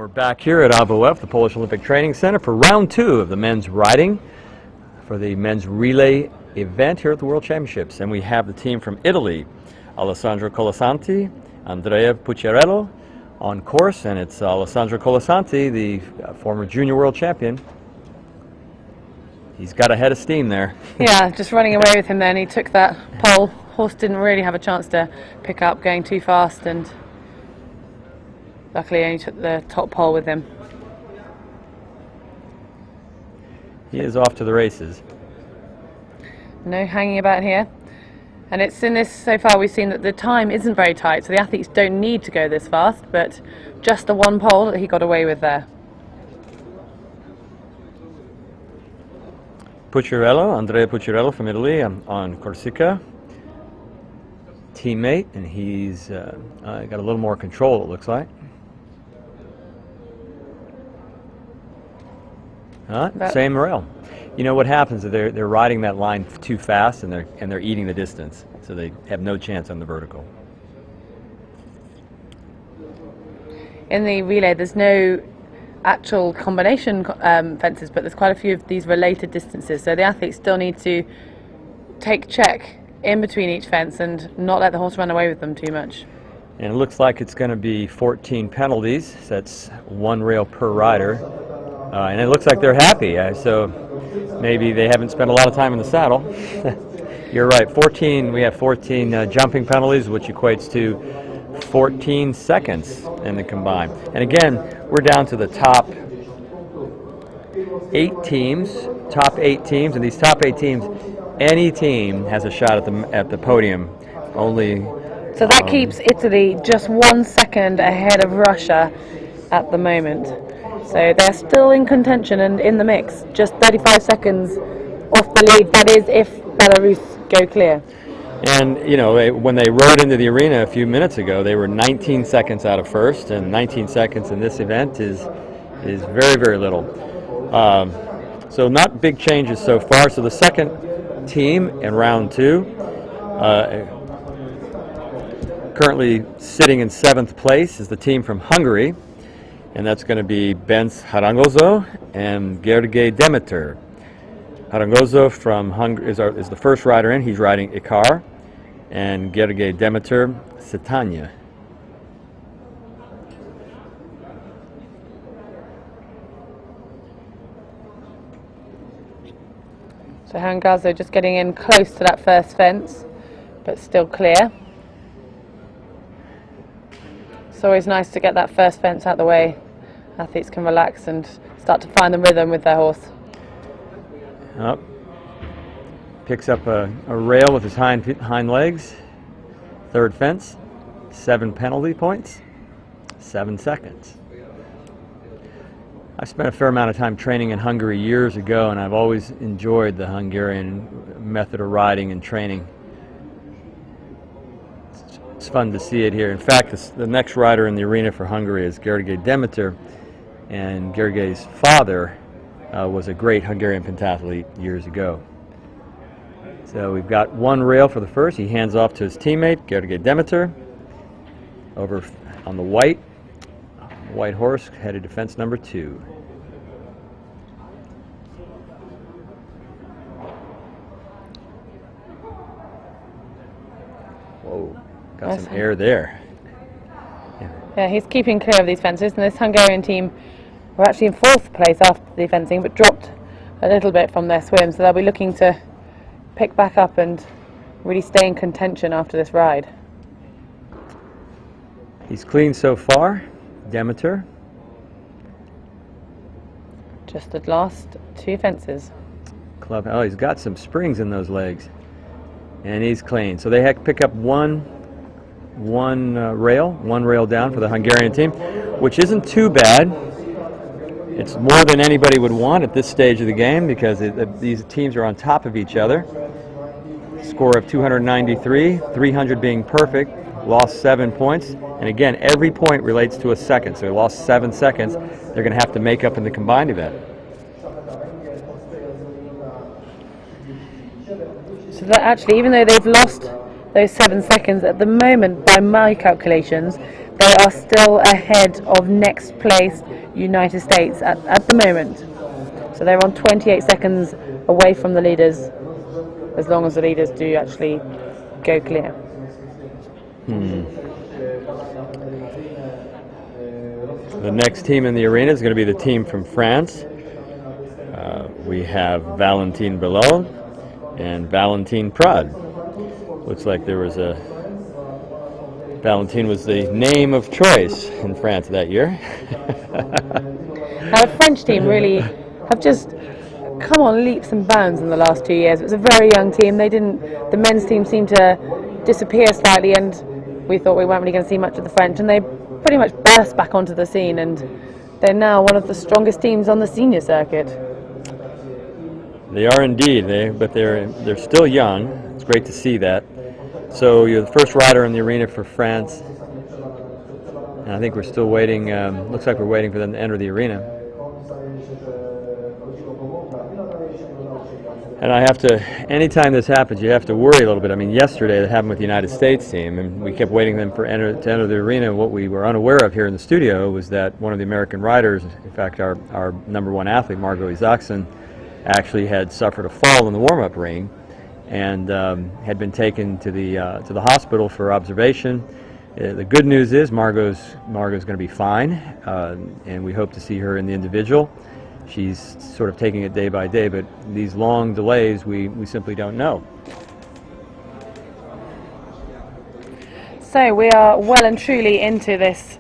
We're back here at AWF, the Polish Olympic Training Center, for round 2 of the men's riding for the men's relay event here at the World Championships. And we have the team from Italy, Alessandro Colasanti, Andrea Pucciarello on course, and it's Alessandro Colasanti, the former junior world champion. He's got a head of steam there. Yeah, just running away with him then. He took that pole. Horse didn't really have a chance to pick up, going too fast, and luckily only took the top pole with him. He is off to the races. No hanging about here. And it's in this, so far we've seen that the time isn't very tight, so the athletes don't need to go this fast, but just the one pole that he got away with there. Pucciarello, Andrea Pucciarello from Italy on Corsica. Teammate, and he's got a little more control, it looks like. Same rail. You know what happens is they're riding that line too fast, and they're eating the distance, so they have no chance on the vertical. In the relay, there's no actual combination fences, but there's quite a few of these related distances, so the athletes still need to take check in between each fence and not let the horse run away with them too much. And it looks like it's going to be 14 penalties, so that's one rail per rider, and it looks like they're happy, so maybe they haven't spent a lot of time in the saddle. You're right, 14. We have 14 jumping penalties, which equates to 14 seconds in the combined. And again, we're down to the top 8 teams, and these top 8 teams, any team has a shot at the podium. Only. So that keeps Italy just 1 second ahead of Russia at the moment. So they're still in contention and in the mix, just 35 seconds off the lead. That is if Belarus go clear. And, you know, when they rode into the arena a few minutes ago, they were 19 seconds out of first, and 19 seconds in this event is very, very little. So not big changes so far. So the second team in round 2, currently sitting in 7th place, is the team from Hungary, and that's going to be Benz Harangozo and Gergely Demeter. Harangozo from Hungary is the first rider in. He's riding Ikar, and Gergely Demeter, Setanya. So Harangozo just getting in close to that first fence, but still clear. It's always nice to get that first fence out of the way. Athletes can relax and start to find the rhythm with their horse. Picks up a rail with his hind legs. Third fence, 7 penalty points, 7 seconds. I spent a fair amount of time training in Hungary years ago, and I've always enjoyed the Hungarian method of riding and training. It's fun to see it here. In fact, the next rider in the arena for Hungary is Gergely Demeter, and Gergely's father was a great Hungarian pentathlete years ago. So we've got one rail for the first. He hands off to his teammate, Gergely Demeter, over on the white horse, headed to fence number 2. Whoa, got some air there. Yeah, he's keeping clear of these fences, and this Hungarian team were actually in 4th place after the fencing, but dropped a little bit from their swim, so they'll be looking to pick back up and really stay in contention after this ride. He's clean so far, Demeter. Just the last 2 fences. Oh, he's got some springs in those legs, and he's clean. So they pick up one rail down for the Hungarian team, which isn't too bad. It's more than anybody would want at this stage of the game, because these teams are on top of each other. Score of 293, 300 being perfect, lost 7 points, and again, every point relates to a second, so they lost 7 seconds. They're going to have to make up in the combined event. So that actually, even though they've lost those 7 seconds, at the moment, by my calculations, They are still ahead of next place United States at the moment. So they're on 28 seconds away from the leaders, as long as the leaders do actually go clear. The next team in the arena is going to be the team from France. We have Valentine Bellot and Valentine Prade. Looks like there was a... Valentine was the name of choice in France that year. Now the French team really have just come on leaps and bounds in the last 2 years. It was a very young team. The men's team seemed to disappear slightly, and we thought we weren't really going to see much of the French, and they pretty much burst back onto the scene, and they're now one of the strongest teams on the senior circuit. They are indeed, but they're still young. It's great to see that. So you're the first rider in the arena for France, and I think we're still waiting. Looks like we're waiting for them to enter the arena. And I have to, anytime this happens, you have to worry a little bit. I mean, yesterday it happened with the United States team, and we kept waiting them to enter the arena. What we were unaware of here in the studio was that one of the American riders, in fact our #1 athlete, Margot Isaacson, actually had suffered a fall in the warm-up ring, and had been taken to the hospital for observation. The good news is Margot's going to be fine, and we hope to see her in the individual. She's sort of taking it day by day, but these long delays, we simply don't know. So we are well and truly into this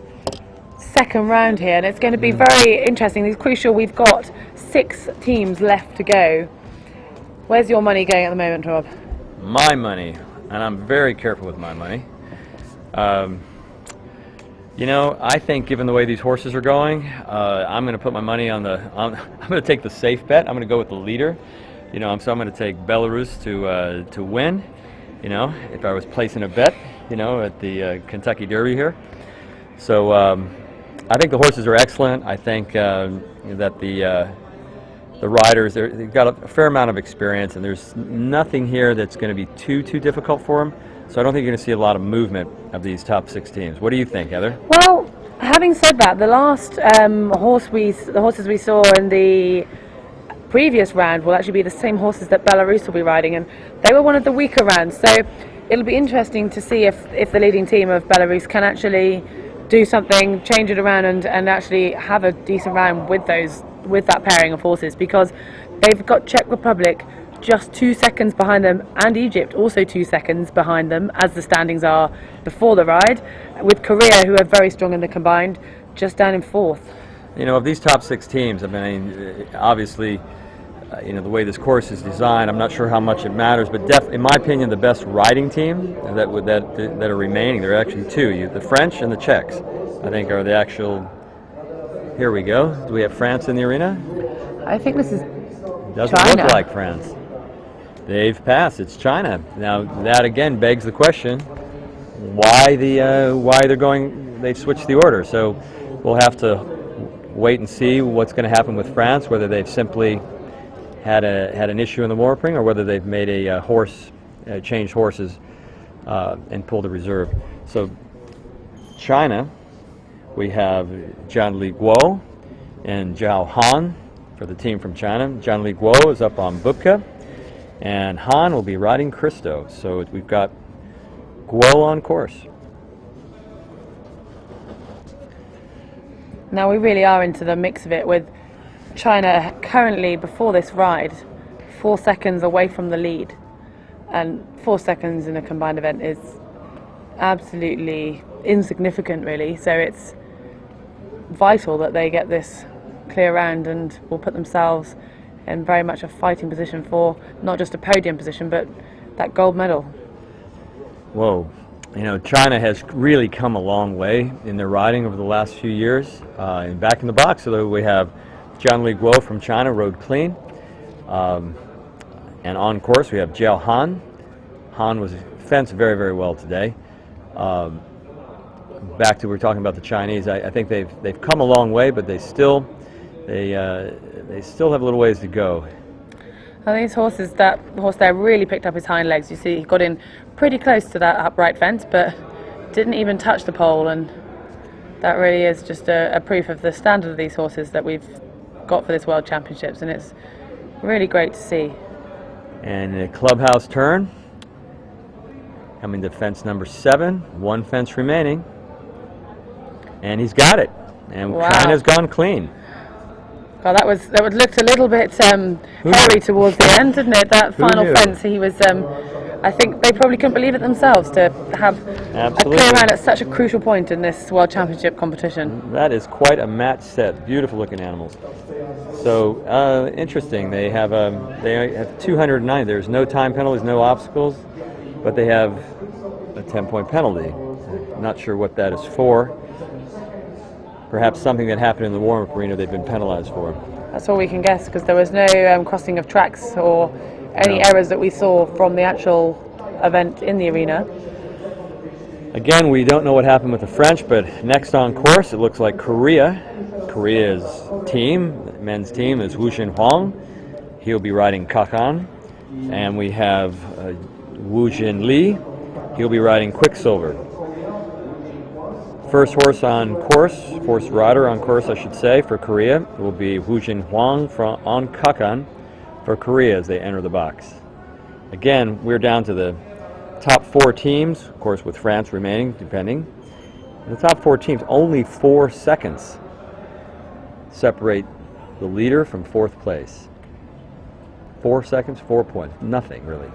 second round here, and it's going to be very interesting. It's crucial. We've got 6 teams left to go. Where's your money going at the moment, Rob? My money, and I'm very careful with my money. You know, I think given the way these horses are going, I'm going to put my money on I'm going to take the safe bet. I'm going to go with the leader. You know, so I'm going to take Belarus to win. You know, if I was placing a bet, you know, at the Kentucky Derby here. So I think the horses are excellent. I think that the riders, they've got a fair amount of experience, and there's nothing here that's going to be too difficult for them. So I don't think you're going to see a lot of movement of these top 6 teams. What do you think, Heather? Well, having said that, the last the horses we saw in the previous round will actually be the same horses that Belarus will be riding, and they were one of the weaker rounds. So it'll be interesting to see if the leading team of Belarus can actually do something, change it around, and actually have a decent round with that pairing of horses, because they've got Czech Republic just 2 seconds behind them, and Egypt also 2 seconds behind them as the standings are before the ride, with Korea, who are very strong in the combined, just down in 4th. You know, of these top 6 teams, I mean, obviously, you know, the way this course is designed, I'm not sure how much it matters, but in my opinion, the best riding team that are remaining, there are actually 2, the French and the Czechs, I think are the actual. Here we go. Do we have France in the arena? I think this is Doesn't China. look like France. They've passed. It's China. Now that again begs the question: why they've switched the order? So we'll have to wait and see what's going to happen with France. Whether they've simply had an issue in the warm-up ring, or whether they've made changed horses and pulled a reserve. So China, we have Zhang Guo and Zhao Han for the team from China. Zhang Guo is up on Bubka, and Han will be riding Christo. So we've got Guo on course. Now we really are into the mix of it, with China currently, before this ride, 4 seconds away from the lead. And 4 seconds in a combined event is absolutely insignificant, really. So it's vital that they get this clear round and will put themselves in very much a fighting position for not just a podium position, but that gold medal. Whoa. You know, China has really come a long way in their riding over the last few years. And back in the box, so we have Zhang Guo from China, rode clean. And on course, we have Zhao Han. Han was fenced very, very well today. Back to we were talking about the Chinese. I think they've come a long way, but they still have a little ways to go. And these horses, the horse there really picked up his hind legs. You see, he got in pretty close to that upright fence, but didn't even touch the pole, and That really is just a proof of the standard of these horses that we've got for this World Championships, and it's really great to see. And a clubhouse turn. Coming to fence number 7, 1 fence remaining. And he's got it. And Wow. China's gone clean. Well, that looked a little bit hairy towards the end, didn't it? That final knew? fence, he was. I think they probably couldn't believe it themselves to have Absolutely. a clear round at such a crucial point in this World Championship competition. That is quite a match set. Beautiful looking animals. So interesting. They have 209. There's no time penalties, no obstacles, but they have a 10-point penalty. Not sure what that is for. Perhaps something that happened in the warm-up arena they've been penalized for. That's all we can guess, because there was no crossing of tracks or any No. errors that we saw from the actual event in the arena. Again, we don't know what happened with the French, but next on course, it looks like Korea. Korea's team, men's team, is Wu Jin Huang. He'll be riding Kakan. And we have Wu Jin Lee. He'll be riding Quicksilver. First horse on course, first rider on course, I should say, for Korea will be Wu Jin Huang on Kakan for Korea as they enter the box. Again, we're down to the top 4 teams, of course with France remaining, depending. The top 4 teams, only 4 seconds separate the leader from 4th place. 4 seconds, 4 points, nothing really.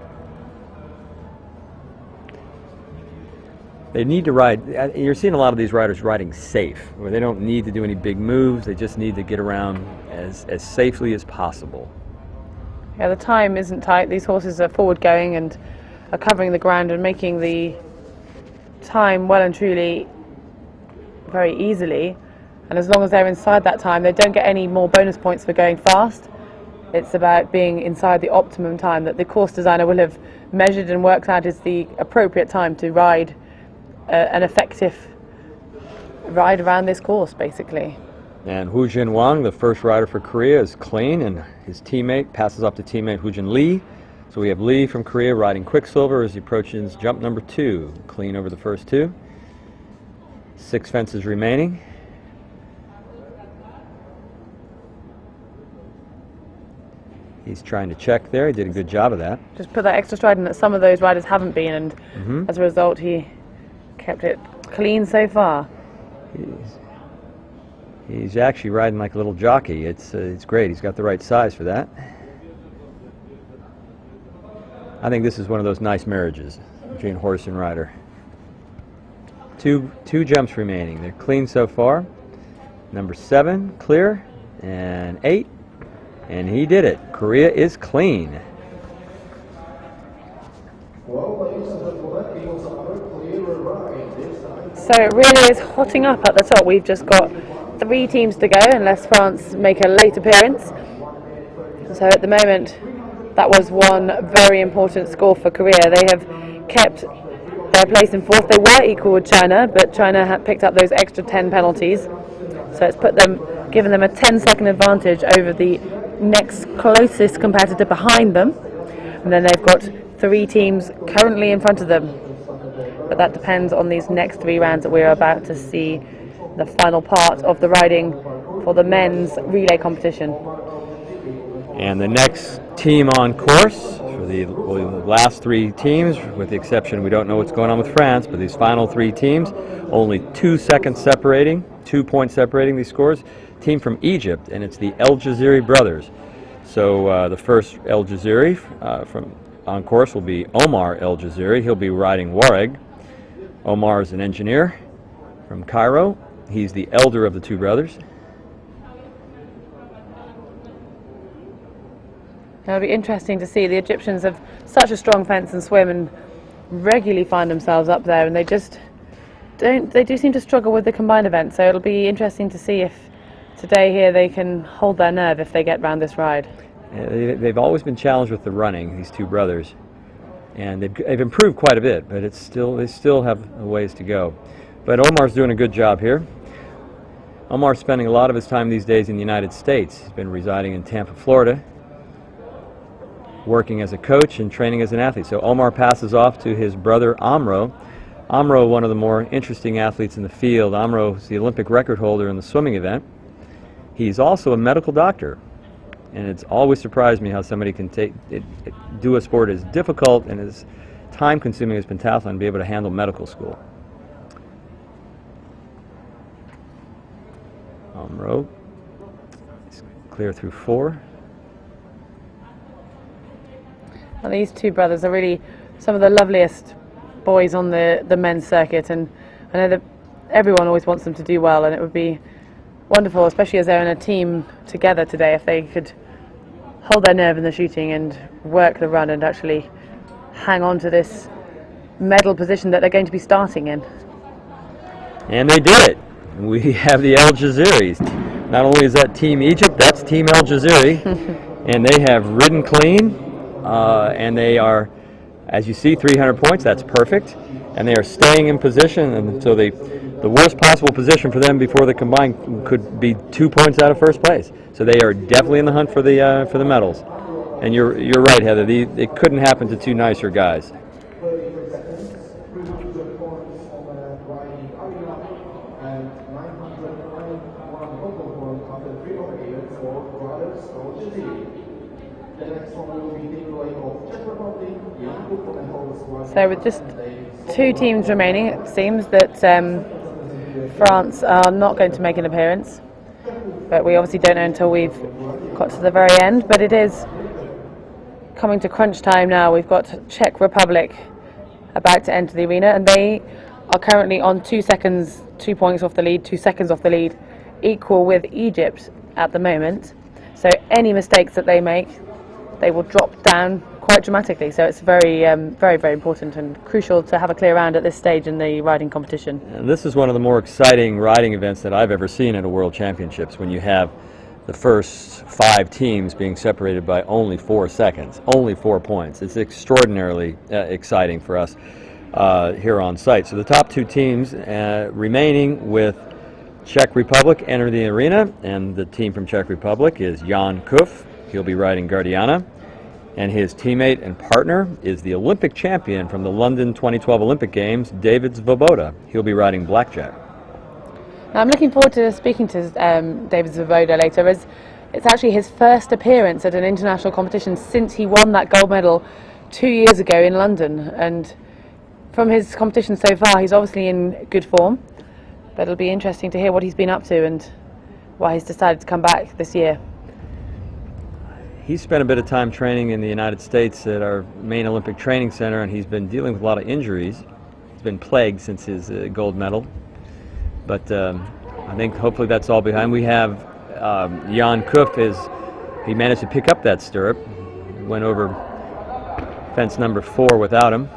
They need to ride, you're seeing a lot of these riders riding safe, where they don't need to do any big moves, they just need to get around as safely as possible. Yeah, the time isn't tight. These horses are forward going and are covering the ground and making the time well and truly very easily. And as long as they're inside that time, they don't get any more bonus points for going fast. It's about being inside the optimum time that the course designer will have measured and worked out is the appropriate time to ride an effective ride around this course, basically. And Wu Jin Wang, the first rider for Korea, is clean, and his teammate passes off to teammate Wu Jin Lee. So we have Lee from Korea riding Quicksilver as he approaches jump number 2. Clean over the first 2. 6 fences remaining. He's trying to check there. He did a good job of that. Just put that extra stride in that some of those riders haven't been, and as a result he kept it clean so far. He's actually riding like a little jockey. It's great. He's got the right size for that. I think this is one of those nice marriages between horse and rider. Two jumps remaining. They're clean so far. Number 7 clear, and 8, and he did it. Korea is clean. So it really is hotting up at the top. We've just got 3 teams to go unless France make a late appearance. So at the moment, that was one very important score for Korea. They have kept their place in 4th. They were equal with China, but China had picked up those extra 10 penalties. So it's given them a 10-second advantage over the next closest competitor behind them. And then they've got 3 teams currently in front of them. But that depends on these next 3 rounds that we're about to see, the final part of the riding for the men's relay competition. And the next team on course for the last 3 teams, with the exception, we don't know what's going on with France, but these final 3 teams, only 2 seconds separating, 2 points separating these scores. Team from Egypt, and it's the El Jaziri brothers. So the first El Jaziri on course will be Omar El Jaziri. He'll be riding Wareg. Omar is an engineer from Cairo. He's the elder of the 2 brothers. It'll be interesting to see. The Egyptians have such a strong fence and swim and regularly find themselves up there, and they do seem to struggle with the combined event. So it'll be interesting to see if today here they can hold their nerve if they get round this ride. They've always been challenged with the running, these 2 brothers, and they've improved quite a bit, but they still have a ways to go. But Omar's doing a good job here. Omar's spending a lot of his time these days in the United States. He's been residing in Tampa, Florida, working as a coach and training as an athlete. So Omar passes off to his brother Amro, Amro, one of the more interesting athletes in the field. Amro is the Olympic record holder in the swimming event. He's also a medical doctor, and it's always surprised me how somebody can do a sport as difficult and as time-consuming as pentathlon and be able to handle medical school. Amro is clear through 4. Well, these two brothers are really some of the loveliest boys on the men's circuit, and I know that everyone always wants them to do well, and it would be wonderful, especially as they're in a team together today, if they could hold their nerve in the shooting and work the run and actually hang on to this medal position that they're going to be starting in. And they did it. We have the Al Jazeeris. Not only is that Team Egypt, that's Team Al Jazeera, and they have ridden clean, and they are, as you see, 300 points. That's perfect, and they are staying in position, and so the worst possible position for them before the combined could be 2 points out of first place. So they are definitely in the hunt for the medals. And you're right, Heather. It couldn't happen to two nicer guys. So with just 2 teams remaining, it seems that France are not going to make an appearance, but we obviously don't know until we've got to the very end. But it is coming to crunch time now. We've got Czech Republic about to enter the arena, and they are currently on 2 seconds, 2 points off the lead, 2 seconds off the lead, equal with Egypt at the moment. So any mistakes that they make, they will drop down quite dramatically. So it's very, very important and crucial to have a clear round at this stage in the riding competition. And this is one of the more exciting riding events that I've ever seen at a World Championships, when you have the first 5 teams being separated by only 4 seconds, only 4 points. It's extraordinarily exciting for us here on site. So the top 2 teams remaining with Czech Republic enter the arena, and the team from Czech Republic is Jan Kuf. He'll be riding Guardiana, and his teammate and partner is the Olympic champion from the London 2012 Olympic Games, David Svoboda. He'll be riding Blackjack. Now, I'm looking forward to speaking to David Svoboda later, as it's actually his first appearance at an international competition since he won that gold medal 2 years ago in London. And from his competition so far, he's obviously in good form, but it'll be interesting to hear what he's been up to and why he's decided to come back this year. He's spent a bit of time training in the United States at our main Olympic training center, and he's been dealing with a lot of injuries. He's been plagued since his gold medal. But I think hopefully that's all behind. We have Jan Kuf. He managed to pick up that stirrup. Went over fence number 4 without him.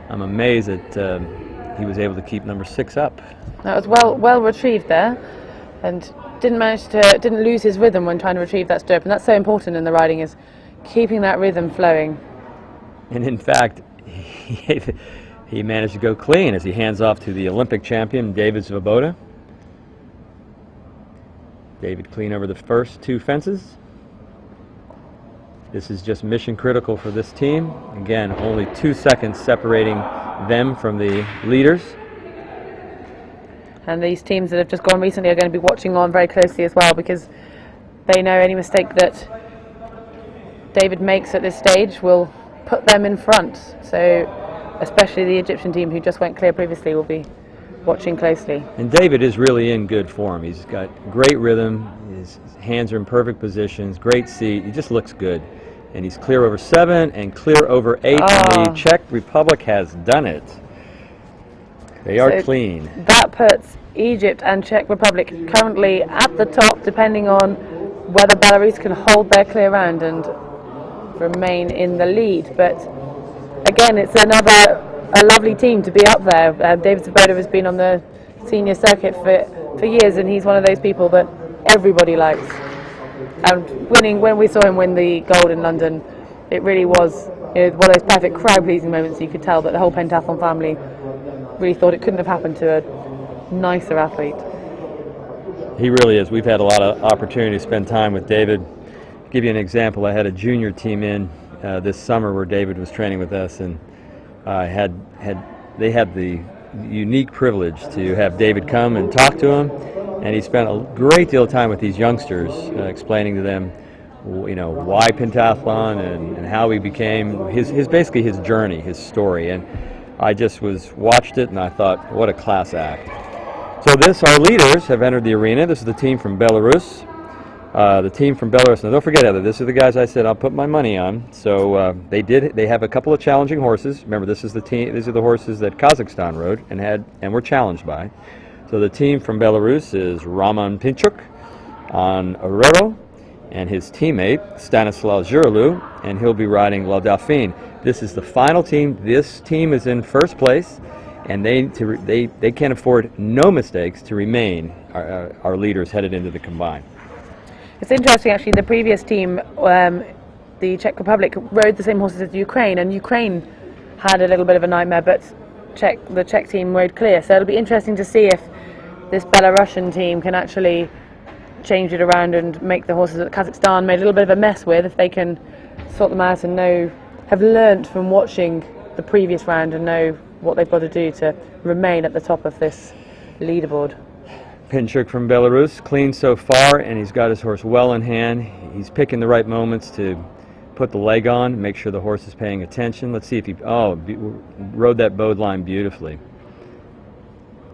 I'm amazed that he was able to keep number 6 up. That was well retrieved there, and didn't lose his rhythm when trying to retrieve that stirrup, and that's so important in the riding, is keeping that rhythm flowing. And in fact, he managed to go clean as he hands off to the Olympic champion, David Svoboda. David clean over the first 2 fences. This is just mission critical for this team. Again, only 2 seconds separating them from the leaders. And these teams that have just gone recently are going to be watching on very closely as well, because they know any mistake that David makes at this stage will put them in front. So especially the Egyptian team, who just went clear previously, will be watching closely. And David is really in good form. He's got great rhythm, his hands are in perfect positions, great seat, he just looks good. And he's clear over 7 and clear over 8, and the Czech Republic has done it. They are clean. That puts Egypt and Czech Republic currently at the top, depending on whether Belarus can hold their clear round and remain in the lead. But again, it's a lovely team to be up there. David Svoboda has been on the senior circuit for years, and he's one of those people that everybody likes. And winning, when we saw him win the gold in London, it really was one of those perfect crowd-pleasing moments. You could tell that the whole pentathlon family really thought it couldn't have happened to a nicer athlete. He really is. We've had a lot of opportunity to spend time with David. Give you an example, I had a junior team in this summer where David was training with us, and they had the unique privilege to have David come and talk to him, and he spent a great deal of time with these youngsters, explaining to them, why pentathlon and how he became basically his journey, his story. And I just watched it and I thought, what a class act. So our leaders have entered the arena. This is the team from Belarus. The team from Belarus. Now, don't forget, Heather, this are the guys I said I'll put my money on. So they have a couple of challenging horses. Remember, this is the team. These are the horses that Kazakhstan rode and were challenged by. So the team from Belarus is Roman Pinchuk on Arero, and his teammate Stanislav Zhurlu, and he'll be riding La Dauphine. This is the final team. This team is in first place, and they can't afford no mistakes to remain our leaders headed into the combine. It's interesting, actually. The previous team, the Czech Republic, rode the same horses as Ukraine, and Ukraine had a little bit of a nightmare, but the Czech team rode clear. So it'll be interesting to see if this Belarusian team can actually change it around and make the horses that Kazakhstan made a little bit of a mess with, if they can sort them out and have learnt from watching the previous round and know what they've got to do to remain at the top of this leaderboard. Pinchuk from Belarus, clean so far, and he's got his horse well in hand. He's picking the right moments to put the leg on, make sure the horse is paying attention. Let's see if he rode that bowed line beautifully.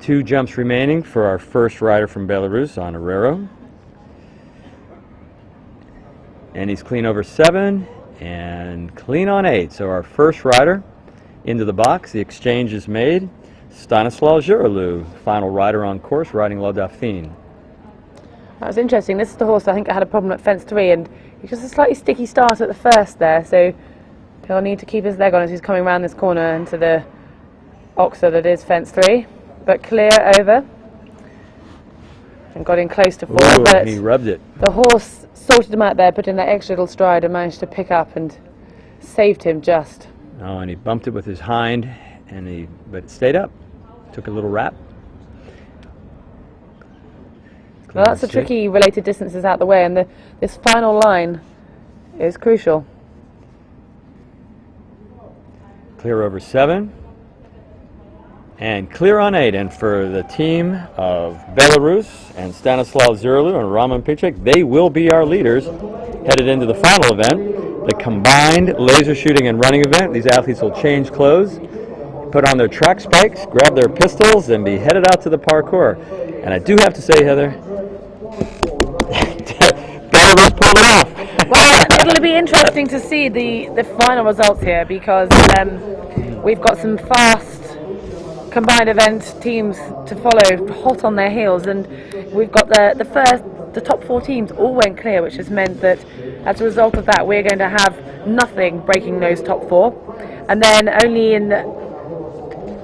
2 jumps remaining for our first rider from Belarus on Arero. And he's clean over 7 and clean on 8. So our first rider into the box. The exchange is made. Stanislav Zhurlu, final rider on course, riding La Dauphine. That was interesting. This is the horse I think I had a problem at fence 3, and he's just a slightly sticky start at the first there, so he'll need to keep his leg on as he's coming around this corner into the oxer that is fence 3. But clear over and got in close to 4. Ooh, but he rubbed it. The horse sorted him out there, put in that extra little stride and managed to pick up and saved him just. Oh, and he bumped it with his hind, but it stayed up. Took a little wrap. Well, that's the tricky related distances out the way, and this final line is crucial. Clear over 7. And clear on 8. And for the team of Belarus and Stanislav Zhurlu and Roman Pinchuk, they will be our leaders headed into the final event, the combined laser shooting and running event. These athletes will change clothes, put on their track spikes, grab their pistols, and be headed out to the parkour. And I do have to say, Heather, Belarus pulled it off. Well, it'll be interesting to see the final results here, because we've got some fast combined event teams to follow, hot on their heels, and we've got the top 4 teams all went clear, which has meant that as a result of that we're going to have nothing breaking those top 4, and then only in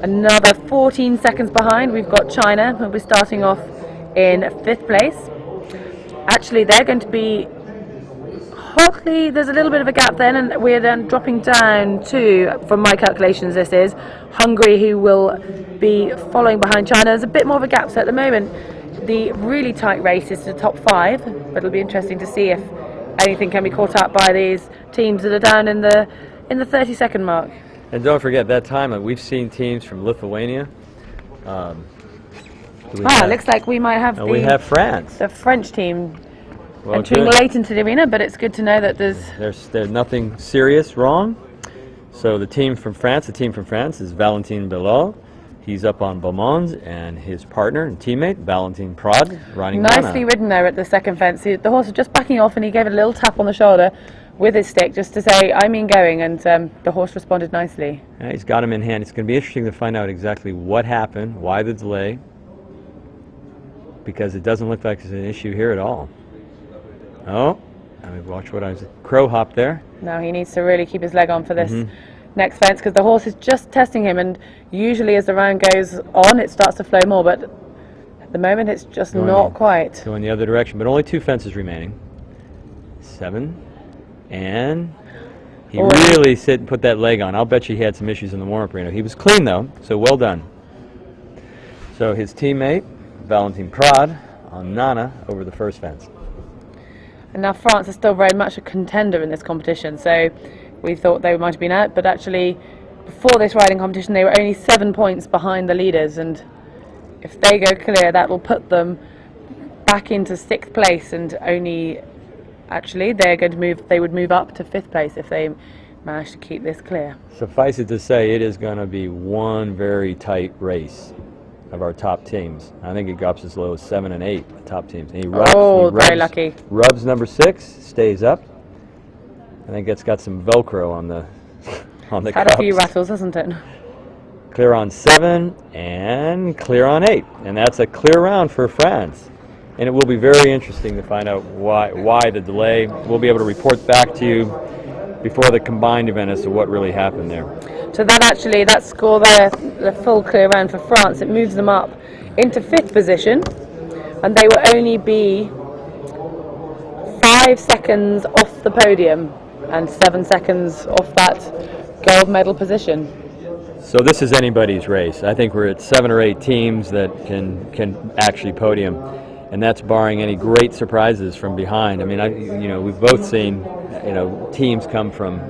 another 14 seconds behind we've got China, who'll be starting off in 5th place. Actually, they're going to be hotly, there's a little bit of a gap then, and we're then dropping down to, from my calculations, this is Hungary, who will be following behind China. There's a bit more of a gap, so at the moment the really tight race is to the top 5, but it'll be interesting to see if anything can be caught up by these teams that are down in the 30-second mark. And don't forget, that time we've seen teams from Lithuania. Looks like we might have we have France. The French team entering late into the arena, but it's good to know that there's nothing serious wrong. So the team from France is Valentin Belot. He's up on Beaumont, and his partner and teammate, Valentin Prad, riding nicely ridden there at the second fence. The horse was just backing off, and he gave it a little tap on the shoulder with his stick just to say, I mean going, and the horse responded nicely. Yeah, he's got him in hand. It's going to be interesting to find out exactly what happened, why the delay, because it doesn't look like there's an issue here at all. Oh, I mean, watch what I was crow hop there. No, he needs to really keep his leg on for this next fence, because the horse is just testing him, and usually as the round goes on it starts to flow more, but at the moment it's just not quite. Going the other direction, but only 2 fences remaining. 7, and he really put that leg on. I'll bet you he had some issues in the warm-up arena. He was clean though, so well done. So his teammate, Valentin Prad, on Nana over the first fence. And now France is still very much a contender in this competition, so we thought they might have been out, but actually before this riding competition, they were only 7 points behind the leaders, and if they go clear, that will put them back into 6th place, and only actually they would move up to 5th place if they manage to keep this clear. Suffice it to say, it is going to be one very tight race of our top teams. I think it drops as low as 7 and 8, the top teams. And he very lucky. Rubs number 6, stays up. I think it's got some Velcro on the Had cups. A few rattles, hasn't it? Clear on 7 and clear on 8, and that's a clear round for France. And it will be very interesting to find out why the delay. We'll be able to report back to you before the combined event as to what really happened there. So that score there, the full clear round for France, it moves them up into 5th position, and they will only be 5 seconds off the podium and 7 seconds off that gold medal position. So this is anybody's race. I think we're at 7 or 8 teams that can actually podium, and that's barring any great surprises from behind. I mean, we've both seen, teams come from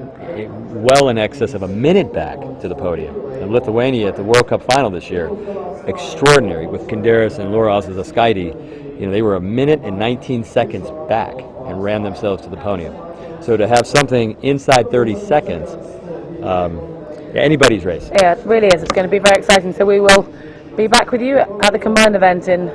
well in excess of a minute back to the podium. And Lithuania at the World Cup final this year, extraordinary with Kinderis and Lauras Zaskaitė. They were a minute and 19 seconds back and ran themselves to the podium. So to have something inside 30 seconds, anybody's race. Yeah, it really is. It's going to be very exciting. So we will be back with you at the combined event in